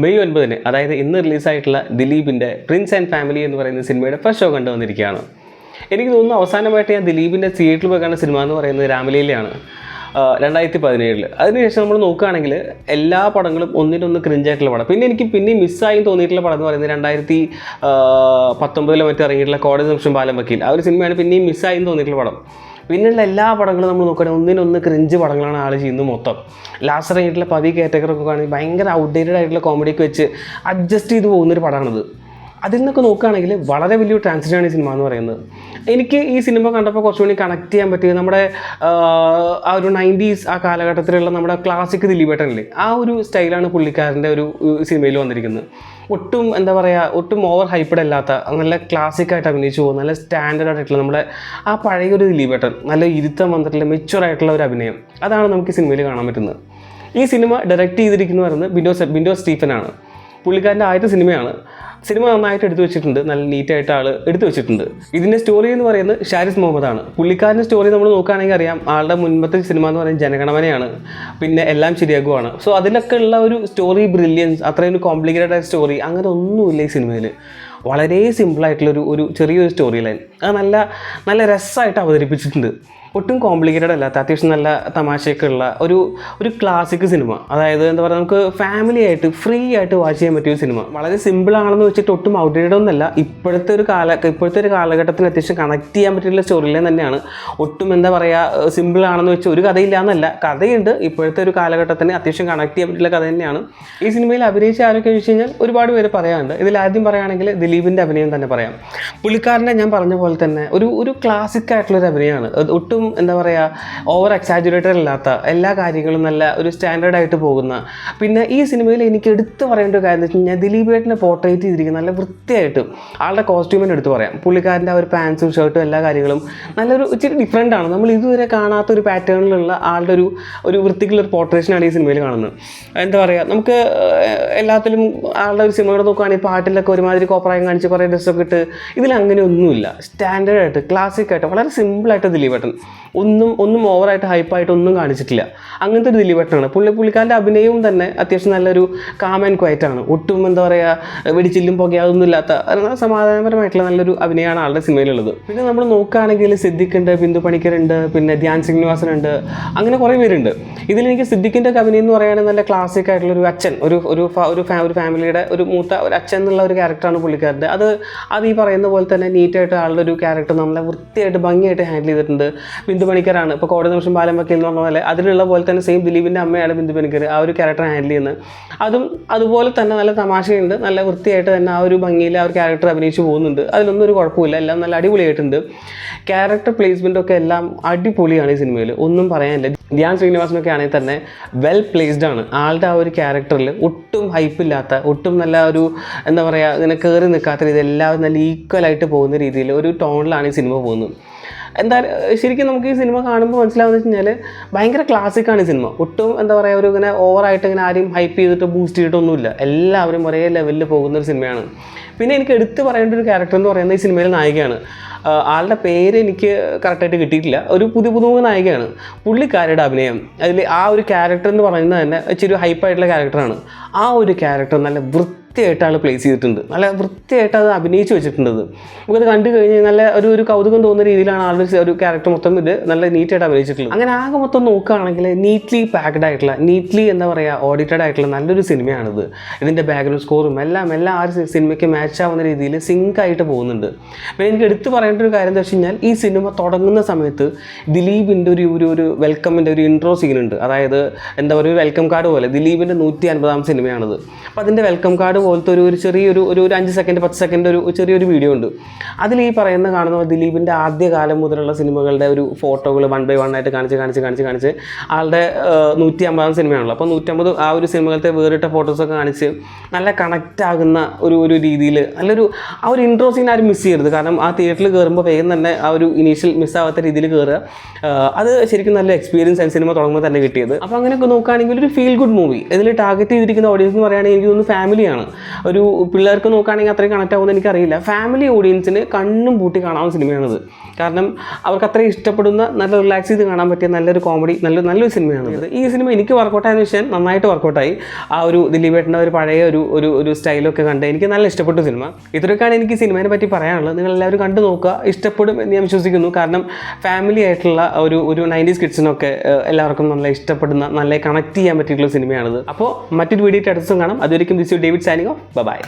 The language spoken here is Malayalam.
മെയ് 9 അതായത് ഇന്ന് റിലീസായിട്ടുള്ള ദിലീപിൻ്റെ പ്രിൻസ് ആൻഡ് ഫാമിലി എന്ന് പറയുന്ന സിനിമയുടെ ഫസ്റ്റ് ഷോ കണ്ടുവന്നിരിക്കുകയാണ്. എനിക്ക് തോന്നുന്നു അവസാനമായിട്ട് ഞാൻ ദിലീപിൻ്റെ തിയേറ്ററിൽ പോയി കാണുന്ന സിനിമ എന്ന് പറയുന്നത് രാമലീലയാണ് 2017. അതിനുശേഷം നമ്മൾ നോക്കുകയാണെങ്കിൽ എല്ലാ പടങ്ങളും ഒന്നിനൊന്ന് ക്രിഞ്ചായിട്ടുള്ള പടം. പിന്നെ എനിക്ക് മിസ്സായി തോന്നിയിട്ടുള്ള പടം എന്ന് പറയുന്നത് 2019 മറ്റും ഇറങ്ങിയിട്ടുള്ള കോടതി നിമിഷം പാലം വക്കീൽ. ആ ഒരു സിനിമയാണ് പിന്നെയും മിസ്സായി തോന്നിയിട്ടുള്ള പടം. പിന്നെയുള്ള എല്ലാ പടങ്ങളും നമ്മൾ നോക്കുകയാണെങ്കിൽ ഒന്നിനൊന്ന് ക്രിഞ്ച് പടങ്ങളാണ് ആൾ ചെയ്യുന്നത് മൊത്തം. ലാസ്റ്റ് ഇറങ്ങിയിട്ടുള്ള പതി കാറ്റഗറൊക്കെ ആണെങ്കിൽ ഭയങ്കര ഔട്ട്ഡേറ്റഡ് ആയിട്ടുള്ള കോമഡിക്ക് വെച്ച് അഡ്ജസ്റ്റ് ചെയ്ത് പോകുന്നൊരു പടമാണിത്. അതിൽ നിന്നൊക്കെ നോക്കുകയാണെങ്കിൽ വളരെ വലിയൊരു ട്രാൻസിഷനാണ് ഈ സിനിമ എന്ന് പറയുന്നത്. എനിക്ക് ഈ സിനിമ കണ്ടപ്പോൾ കുറച്ചുകൂടി കണക്ട് ചെയ്യാൻ പറ്റിയത് നമ്മുടെ ആ ഒരു 90s ആ കാലഘട്ടത്തിലുള്ള നമ്മുടെ ക്ലാസിക് ദിലീപേട്ടനില്ലേ, ആ ഒരു സ്റ്റൈലാണ് പുള്ളിക്കാരൻ്റെ ഒരു സിനിമയിൽ വന്നിരിക്കുന്നത്. ഒട്ടും എന്താ പറയുക, ഒട്ടും ഓവർ ഹൈപ്പഡ് അല്ലാത്ത നല്ല ക്ലാസിക്കായിട്ട് അഭിനയിച്ചു പോകുന്ന നല്ല സ്റ്റാൻഡേർഡ് ആയിട്ടുള്ള നമ്മുടെ ആ പഴയൊരു ദിലീപേട്ടൻ, നല്ല ഇരുത്തം വന്നിട്ടുള്ള മെച്യൂർ ആയിട്ടുള്ള ഒരു അഭിനയം, അതാണ് നമുക്ക് ഈ സിനിമയിൽ കാണാൻ പറ്റുന്നത്. ഈ സിനിമ ഡയറക്റ്റ് ചെയ്തിരിക്കുന്നത് പറയുന്നത് ബിൻഡോ സ്റ്റീഫനാണ്. പുള്ളിക്കാരൻ്റെ ആദ്യത്തെ സിനിമയാണ്. സിനിമ നന്നായിട്ട് എടുത്തു വെച്ചിട്ടുണ്ട്, നല്ല നീറ്റായിട്ട് ആൾ എടുത്തു വെച്ചിട്ടുണ്ട്. ഇതിൻ്റെ സ്റ്റോറി എന്ന് പറയുന്നത് ഷാരിസ് മുഹമ്മദാണ്. പുള്ളിക്കാരൻ്റെ സ്റ്റോറി നമ്മൾ നോക്കുകയാണെങ്കിൽ അറിയാം, ആളുടെ മുൻപത്തെ സിനിമ എന്ന് പറയുന്നത് ജനഗണമനയാണ്, പിന്നെ എല്ലാം ശരിയാകുവാണ്. സോ അതിലൊക്കെ ഉള്ള ഒരു സ്റ്റോറി ബ്രില്യൻസ്, അത്രയും കോംപ്ലിക്കേറ്റഡ് ആയ സ്റ്റോറി അങ്ങനെ ഒന്നുമില്ല ഈ സിനിമയിൽ. വളരെ സിമ്പിളായിട്ടുള്ളൊരു ചെറിയൊരു സ്റ്റോറി ലൈൻ, അത് നല്ല രസമായിട്ട് അവതരിപ്പിച്ചിട്ടുണ്ട്. ഒട്ടും കോംപ്ലിക്കേറ്റഡ് അല്ലാത്ത അത്യാവശ്യം നല്ല തമാശയൊക്കെ ഉള്ള ഒരു ക്ലാസിക് സിനിമ. അതായത് എന്താ പറയുക, നമുക്ക് ഫാമിലി ആയിട്ട് ഫ്രീ ആയിട്ട് വാച്ച് ചെയ്യാൻ പറ്റിയ ഒരു സിനിമ. വളരെ സിമ്പിളാണെന്ന് വെച്ചിട്ട് ഒട്ടും ഔട്ട്ഡേറ്റഡ് ഒന്നല്ല. ഇപ്പോഴത്തെ ഒരു കാലഘട്ടത്തിൽ അത്യാവശ്യം കണക്ട് ചെയ്യാൻ പറ്റിയുള്ള സ്റ്റോറി ലൈൻ തന്നെയാണ്. ഒട്ടും എന്താ പറയുക, സിമ്പിളാണെന്ന് വെച്ചാൽ ഒരു കഥയില്ല എന്നല്ല, കഥയുണ്ട്. ഇപ്പോഴത്തെ ഒരു കാലഘട്ടത്തിന് അത്യാവശ്യം കണക്ട് ചെയ്യാൻ പറ്റിയുള്ള കഥ തന്നെയാണ്. ഈ സിനിമയിൽ അഭിനയിച്ച ആരൊക്കെ ചോദിച്ചു കഴിഞ്ഞാൽ ഒരുപാട് പേര് പറയാനുണ്ട്. ഇതിൽ ആദ്യം പറയുകയാണെങ്കിൽ ദിലീപിൻ്റെ അഭിനയം തന്നെ പറയാം. പുള്ളിക്കാരനെ ഞാൻ പറഞ്ഞ പോലെ തന്നെ ഒരു ക്ലാസിക് ആയിട്ടുള്ളൊരു അഭിനയമാണ്. ഒട്ടും എന്താ പറയുക, ഓവർ എക്സാജുറേറ്റഡ് അല്ലാത്ത, എല്ലാ കാര്യങ്ങളും നല്ല ഒരു സ്റ്റാൻഡേർഡ് ആയിട്ട് പോകുന്ന. പിന്നെ ഈ സിനിമയിൽ എനിക്ക് എടുത്ത് പറയേണ്ട ഒരു കാര്യം എന്ന് വെച്ച് കഴിഞ്ഞാൽ ദിലീപേട്ടനെ പോർട്രേറ്റ് ചെയ്തിരിക്കുന്ന നല്ല വൃത്തിയായിട്ട്. ആളുടെ കോസ്റ്റ്യൂമിനെ എടുത്ത് പറയാം. പുള്ളിക്കാരൻ്റെ ആ ഒരു പാൻസും ഷർട്ടും എല്ലാ കാര്യങ്ങളും നല്ലൊരു ഇച്ചിരി ഡിഫറെൻ്റ് ആണ്. നമ്മൾ ഇതുവരെ കാണാത്ത ഒരു പാറ്റേണിലുള്ള ആളുടെ ഒരു വൃത്തിക്കുള്ളൊരു പോർട്രേഷനാണ് ഈ സിനിമയിൽ കാണുന്നത്. എന്താ പറയുക, നമുക്ക് എല്ലാത്തിലും ആളുടെ ഒരു സിനിമകൾ നോക്കുകയാണെങ്കിൽ പാട്ടിലൊക്കെ ഒരുമാതിരി കോപ്രായം കാണിച്ച് കുറേ ഡ്രസ്സൊക്കെ ഇട്ട്, ഇതിലങ്ങനെ ഒന്നുമില്ല. സ്റ്റാൻഡേർഡായിട്ട് ക്ലാസിക്കായിട്ട് വളരെ സിമ്പിളായിട്ട് ദിലീപേട്ടൻ ഒന്നും ഓവറായിട്ട് ഹൈപ്പായിട്ട് ഒന്നും കാണിച്ചിട്ടില്ല. അങ്ങനത്തെ ഒരു ദിലീപേട്ടനാണ്. പുള്ളിക്കാരൻ്റെ അഭിനയവും തന്നെ അത്യാവശ്യം നല്ലൊരു കാം ആൻഡ് ക്വയറ്റ് ആണ്. ഒട്ടും എന്താ പറയുക, വെടിച്ചില്ലും പുകയാതൊന്നും ഇല്ലാത്ത സമാധാനപരമായിട്ടുള്ള നല്ലൊരു അഭിനയമാണ് ആളുടെ സിനിമയിലുള്ളത്. പിന്നെ നമ്മൾ നോക്കുകയാണെങ്കിൽ സിദ്ദിഖുണ്ട്, ബിന്ദു പണിക്കരുണ്ട്, പിന്നെ ധ്യാൻ ശ്രീനിവാസനുണ്ട്, അങ്ങനെ കുറേ പേരുണ്ട്. ഇതിലെനിക്ക് സിദ്ദിഖിൻ്റെ അഭിനയം എന്ന് പറയുകയാണെങ്കിൽ നല്ല ക്ലാസിക് ആയിട്ടുള്ള ഒരു അച്ഛൻ, ഒരു ഫാമിലിയുടെ ഒരു മൂത്ത ഒരു അച്ഛൻ എന്നുള്ള ഒരു ക്യാരക്ടറാണ് പുള്ളിക്കാരൻ്റെ. അത് ഈ പറയുന്ന പോലെ തന്നെ നീറ്റായിട്ട് ആളുടെ ഒരു ക്യാരക്ടർ നല്ല വൃത്തിയായിട്ട് ഭംഗിയായിട്ട് ഹാൻഡിൽ ചെയ്തിട്ടുണ്ട്. ബിന്ദു പണിക്കരാണ് ഇപ്പോൾ കോടതി നിമിഷം പാലം വക്കീൽ എന്ന് പറഞ്ഞ പോലെ അതിലുള്ള പോലെ തന്നെ സെയിം ദിലീപിൻ്റെ അമ്മയാണ് ബിന്ദു പണിക്കർ ആ ഒരു ക്യാരക്ടർ ഹാൻഡിൽ ചെയ്യുന്നത്. അതുപോലെ തന്നെ നല്ല തമാശയുണ്ട്, നല്ല വൃത്തിയായിട്ട് തന്നെ ആ ഒരു ഭംഗിയിൽ ആ ഒരു ക്യാരക്ടർ അഭിനയിച്ച് പോകുന്നുണ്ട്. അതിലൊന്നും ഒരു കുഴപ്പമില്ല, എല്ലാം നല്ല അടിപൊളിയായിട്ടുണ്ട്. ക്യാരക്ടർ പ്ലേസ്മെൻറ്റൊക്കെ എല്ലാം അടിപൊളിയാണ് ഈ സിനിമയിൽ, ഒന്നും പറയാനില്ല. ധ്യാൻ ശ്രീനിവാസനൊക്കെ ആണെങ്കിൽ തന്നെ വെൽ പ്ലേസ്ഡ് ആണ്. ആളുടെ ആ ഒരു ക്യാരക്ടറിൽ ഒട്ടും ഹൈപ്പില്ലാത്ത, ഒട്ടും നല്ല ഒരു എന്താ പറയുക, ഇങ്ങനെ കയറി നിൽക്കാത്ത രീതിയിൽ എല്ലാവരും നല്ല ഈക്വലായിട്ട് പോകുന്ന രീതിയിൽ ഒരു ടോണിലാണ് ഈ സിനിമ പോകുന്നത്. ശരിക്കും നമുക്ക് ഈ സിനിമ കാണുമ്പോൾ മനസ്സിലാവുന്നത് വെച്ച് കഴിഞ്ഞാൽ ഭയങ്കര ക്ലാസിക്കാണ് ഈ സിനിമ. ഒട്ടും എന്താ പറയുക, ഒരു ഇങ്ങനെ ഓവറായിട്ട് ഇങ്ങനെ ആരെയും ഹൈപ്പ് ചെയ്തിട്ട് ബൂസ്റ്റ് ചെയ്തിട്ടൊന്നുമില്ല. എല്ലാവരും ഒരേ ലെവലിൽ പോകുന്ന ഒരു സിനിമയാണ്. പിന്നെ എനിക്ക് എടുത്ത് പറയേണ്ട ഒരു ക്യാരക്ടർ എന്ന് പറയുന്നത് ഈ സിനിമയിലെ നായികയാണ്. ആളുടെ പേര് എനിക്ക് കറക്റ്റായിട്ട് കിട്ടിയിട്ടില്ല. ഒരു പുതിയ നായികയാണ്. പുള്ളിക്കാരുടെ അഭിനയം, അതിൽ ആ ഒരു ക്യാരക്ടർ എന്ന് പറയുന്നത് തന്നെ ഇച്ചിരി ഹൈപ്പായിട്ടുള്ള ക്യാരക്ടറാണ്. ആ ഒരു ക്യാരക്ടർ നല്ല വൃത്തിയായിട്ട് ആൾ പ്ലേസ് ചെയ്തിട്ടുണ്ട്, നല്ല വൃത്തിയായിട്ട് അത് അഭിനയിച്ച് വെച്ചിട്ടുണ്ട്. നമുക്കത് കണ്ടു കഴിഞ്ഞാൽ നല്ല ഒരു കൗതുകം തോന്നുന്ന രീതിയിലാണ് ആളുടെ ഒരു ക്യാരക്ടർ മൊത്തം ഇത് നല്ല നീറ്റായിട്ട് അഭിനയിച്ചിട്ടുള്ളത്. അങ്ങനെ ആകെ മൊത്തം നോക്കുകയാണെങ്കിൽ നീറ്റ്ലി പാക്ഡ് ആയിട്ടുള്ള, നീറ്റ്ലി എന്താ പറയുക, ഓഡിറ്റഡ് ആയിട്ടുള്ള നല്ലൊരു സിനിമയാണിത്. ഇതിൻ്റെ ബാക്ക്ഗ്രൗണ്ട് സ്കോറും എല്ലാം ആ ഒരു സിനിമയ്ക്ക് മാച്ച് ആവുന്ന രീതിയിൽ സിങ്ക് ആയിട്ട് പോകുന്നുണ്ട്. പിന്നെ എനിക്ക് എടുത്ത് പറയേണ്ട ഒരു കാര്യം എന്താ വെച്ച് കഴിഞ്ഞാൽ, ഈ സിനിമ തുടങ്ങുന്ന സമയത്ത് ദിലീപിൻ്റെ ഒരു വെൽക്കമിൻ്റെ ഒരു ഇൻട്രോ സീനുണ്ട്. അതായത് എന്താ പറയുക, ഒരു വെൽക്കം കാർഡ് പോലെ. ദിലീപിൻ്റെ 150ാം സിനിമയാണിത്. അപ്പോൾ അതിൻ്റെ വെൽക്കം കാർഡ് പോലത്തെ ഒരു ചെറിയൊരു 5 സെക്കൻഡ് 10 സെക്കൻഡ് ഒരു ചെറിയൊരു വീഡിയോ ഉണ്ട്. അതിൽ ഈ കാണുന്ന ദിലീപിൻ്റെ ആദ്യകാലം മുതലുള്ള സിനിമകളുടെ ഒരു ഫോട്ടോകൾ 1 by 1 ആയിട്ട് കാണിച്ച് ആളുടെ 150ാം സിനിമയാണല്ലോ. അപ്പോൾ 150 ആ ഒരു സിനിമകളത്തെ വേറിട്ട ഫോട്ടോസൊക്കെ കാണിച്ച് നല്ല കണക്റ്റ് ആകുന്ന ഒരു രീതിയിൽ നല്ലൊരു ആ ഒരു ഇൻട്രോ സീൻ ആരും മിസ് ചെയ്യരുത്. കാരണം ആ തിയേറ്ററിൽ കയറുമ്പോൾ വേഗം തന്നെ ആ ഒരു ഇനീഷ്യൽ മിസ്സാവാത്ത രീതിയിൽ കയറുക, അത് ശരിക്കും നല്ല എക്സ്പീരിയൻസ് ആണ് സിനിമ തുടങ്ങുമ്പോൾ തന്നെ കിട്ടിയത്. അപ്പോൾ അങ്ങനെയൊക്കെ നോക്കുകയാണെങ്കിൽ ഒരു ഫീൽ ഗുഡ് മൂവി. ഇതിൽ ടാർഗറ്റ് ചെയ്തിരിക്കുന്ന ഓഡിയൻസ് എന്ന് പറയുകയാണെങ്കിൽ എനിക്ക് തോന്നുന്നു ഫാമിലിയാണ്. ഒരു പിള്ളേർക്ക് നോക്കുകയാണെങ്കിൽ അത്രയും കണക്റ്റ് ആവുമെന്ന് എനിക്കറിയില്ല. ഫാമിലി ഓഡിയൻസിന് കണ്ണും പൂട്ടി കാണാവുന്ന സിനിമയാണിത്. കാരണം അവർക്ക് അത്രയും ഇഷ്ടപ്പെടുന്ന, നല്ല റിലാക്സ് ചെയ്ത് കാണാൻ പറ്റിയ നല്ലൊരു കോമഡി, നല്ലൊരു സിനിമയാണിത്. ഈ സിനിമ എനിക്ക് വർക്കൗട്ടായെന്ന് വെച്ചാൽ നന്നായിട്ട് വർക്കൗട്ടായി. ആ ഒരു ദിലീപേട്ടൻ്റെ ഒരു പഴയ ഒരു സ്റ്റൈലൊക്കെ കണ്ട് എനിക്ക് നല്ല ഇഷ്ടപ്പെട്ടു സിനിമ. ഇത്രയൊക്കെയാണ് എനിക്ക് സിനിമയെ പറ്റി പറയാനുള്ളത്. നിങ്ങളെല്ലാവരും കണ്ടു നോക്കുക, ഇഷ്ടപ്പെടും എന്ന് ഞാൻ വിശ്വസിക്കുന്നു. കാരണം ഫാമിലി ആയിട്ടുള്ള ഒരു 90s കിഡ്സിനൊക്കെ എല്ലാവർക്കും നല്ല ഇഷ്ടപ്പെടുന്ന, നല്ല കണക്ട് ചെയ്യാൻ പറ്റിയിട്ടുള്ള സിനിമയാണിത്. അപ്പോൾ മറ്റൊരു വീഡിയോ അടുത്ത ദിവസം കാണാം. അതുവരെയും this you David signing off. By.